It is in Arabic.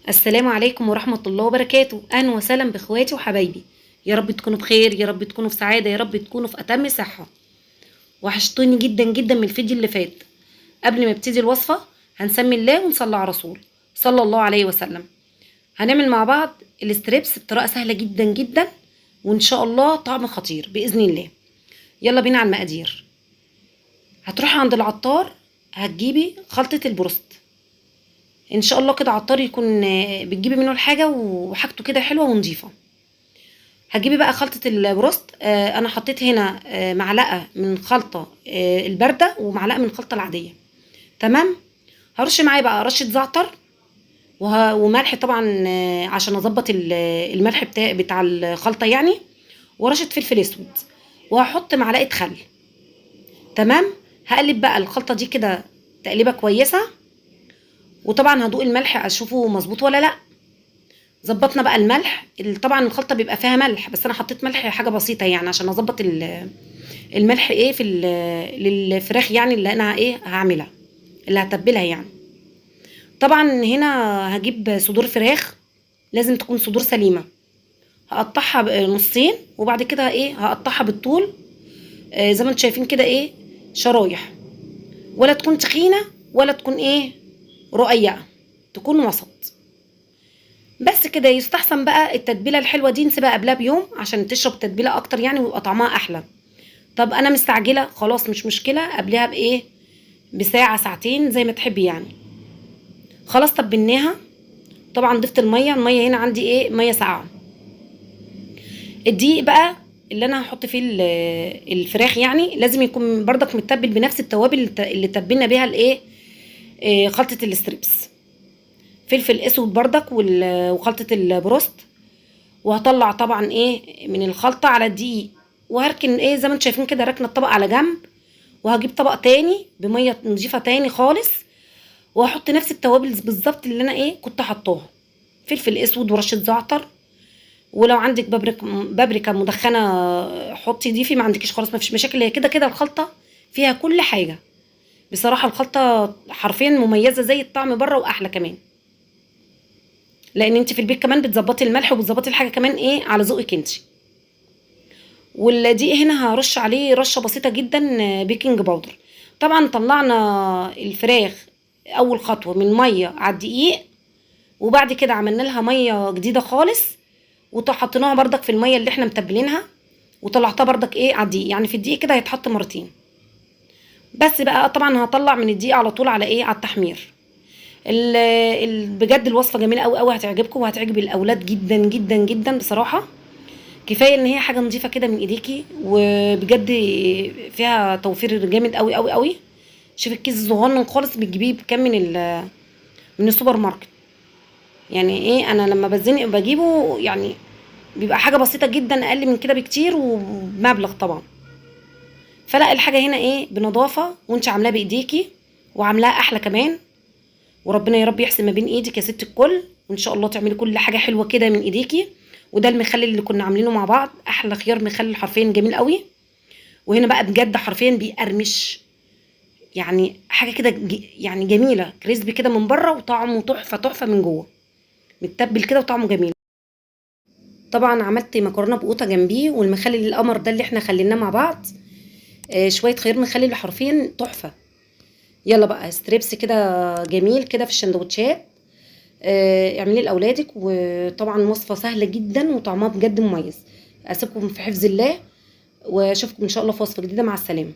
السلام عليكم ورحمة الله وبركاته. أهلا وسهلا بإخواتي وحبايبي. يا رب تكونوا بخير، يا رب تكونوا في سعادة، يا رب تكونوا في أتم صحة. وحشتوني جدا جدا من الفيديو اللي فات. قبل ما ابتدي الوصفة هنسمي الله ونصلي على رسول صلى الله عليه وسلم. هنعمل مع بعض الاستريبس بطريقة سهلة جدا جدا، وإن شاء الله طعم خطير بإذن الله. يلا بينا على المقادير. هتروحي عند العطار، هتجيبي خلطة البروست. ان شاء الله كده عطار يكون بتجيبي منه الحاجه وحاجته كده حلوه ونظيفه. هتجيبي بقى خلطه البروست. انا حطيت هنا معلقه من خلطه البارده ومعلقه من الخلطه العاديه. تمام. هرش معايا بقى رشه زعتر وملح طبعا، عشان اظبط الملح بتاع الخلطه يعني، ورشه فلفل اسود، وهحط معلقه خل. تمام. هقلب بقى الخلطه دي كده تقليبه كويسه، وطبعا هدوق الملح اشوفه مظبوط ولا لا. ظبطنا بقى الملح. طبعا الخلطه بيبقى فيها ملح، بس انا حطيت ملح حاجه بسيطه يعني عشان اظبط الملح ايه في للفراخ يعني اللي انا ايه هعملها، اللي هتبلها يعني. طبعا هنا هجيب صدور فراخ، لازم تكون صدور سليمه. هقطعها نصين، وبعد كده ايه هقطعها بالطول زي ما انتم شايفين كده ايه شرايح، ولا تكون تخينه ولا تكون ايه رقيقه، تكون وسط. بس كده يستحسن بقى التتبيله الحلوه دي نسيبها قبلها بيوم عشان تشرب تتبيله اكتر يعني ويبقى طعمها احلى. طب انا مستعجله خلاص مش مشكله، قبلها بايه بساعه ساعتين زي ما تحبي يعني. خلاص تبلناها. طبعا ضفت الميه هنا عندي ايه ميه ساقعه. الدقيق بقى اللي انا هحط فيه الفراخ يعني لازم يكون بردك متبل بنفس التوابل اللي تبلنا بيها الايه خلطه الاستريبس. فلفل اسود بردك وخلطه البروست. وهطلع طبعا ايه من الخلطه على الدقيق، وهركن ايه زي ما انتم شايفين كده ركنه الطبق على جنب. وهجيب طبق تاني بميه نضيفه تاني خالص، وهحط نفس التوابل بالظبط اللي انا ايه كنت حطاها. فلفل اسود ورشه زعتر، ولو عندك بابريكا مدخنه حطي ضيفي، ما عندكيش خلاص ما فيش مشاكل. هي كده كده الخلطه فيها كل حاجه. بصراحه الخلطه حرفيا مميزه زي الطعم بره واحلى كمان، لان انت في البيت كمان بتظبطي الملح وبتظبطي الحاجه كمان ايه على ذوقك انت. والدقيق هنا هرش عليه رشه بسيطه جدا بيكنج باودر. طبعا طلعنا الفراخ اول خطوه من ميه على الدقيق، وبعد كده عملنا لها ميه جديده خالص وحطيناها بردك في الميه اللي احنا متبلينها، وطلعتها بردك ايه على الدقيق. يعني في الدقيق كده هيتحط مرتين بس. بقى طبعا هطلع من الدقيق على طول على ايه على التحمير. بجد الوصفه جميله قوي قوي، هتعجبكم وهتعجب الاولاد جدا جدا جدا بصراحه. كفايه ان هي حاجه نظيفه كده من ايديكي، وبجد فيها توفير جامد قوي قوي قوي. شوف الكيس الصغنن خالص بتجيبيه بكام من السوبر ماركت. يعني ايه انا لما بزنق بجيبه يعني بيبقى حاجه بسيطه جدا، اقل من كده بكتير ومبلغ طبعا. فلا الحاجه هنا ايه بنظافه، وانت عاملاها بايديكي وعاملاها احلى كمان. وربنا يا رب يحسن ما بين ايدك يا ست الكل، وان شاء الله تعملي كل حاجه حلوه كده من ايديكي. وده المخلل اللي كنا عاملينه مع بعض، احلى خيار مخلل حرفيا جميل قوي. وهنا بقى بجد حرفيا بيقرمش، يعني حاجه كده يعني جميله كريسبي كده من بره وطعمه تحفه تحفه من جوه، متبل كده وطعمه جميل. طبعا عملت مكرونه بقوطه جنبيه، والمخلل القمر ده اللي احنا خليناه مع بعض شويه خيار مخلل حرفيا تحفه. يلا بقى ستريبس كده جميل كده في الشندوتشات. اعمليه لاولادك، وطبعا وصفه سهله جدا وطعمها بجد مميز. اسيبكم في حفظ الله، واشوفكم ان شاء الله في وصفه جديده. مع السلامه.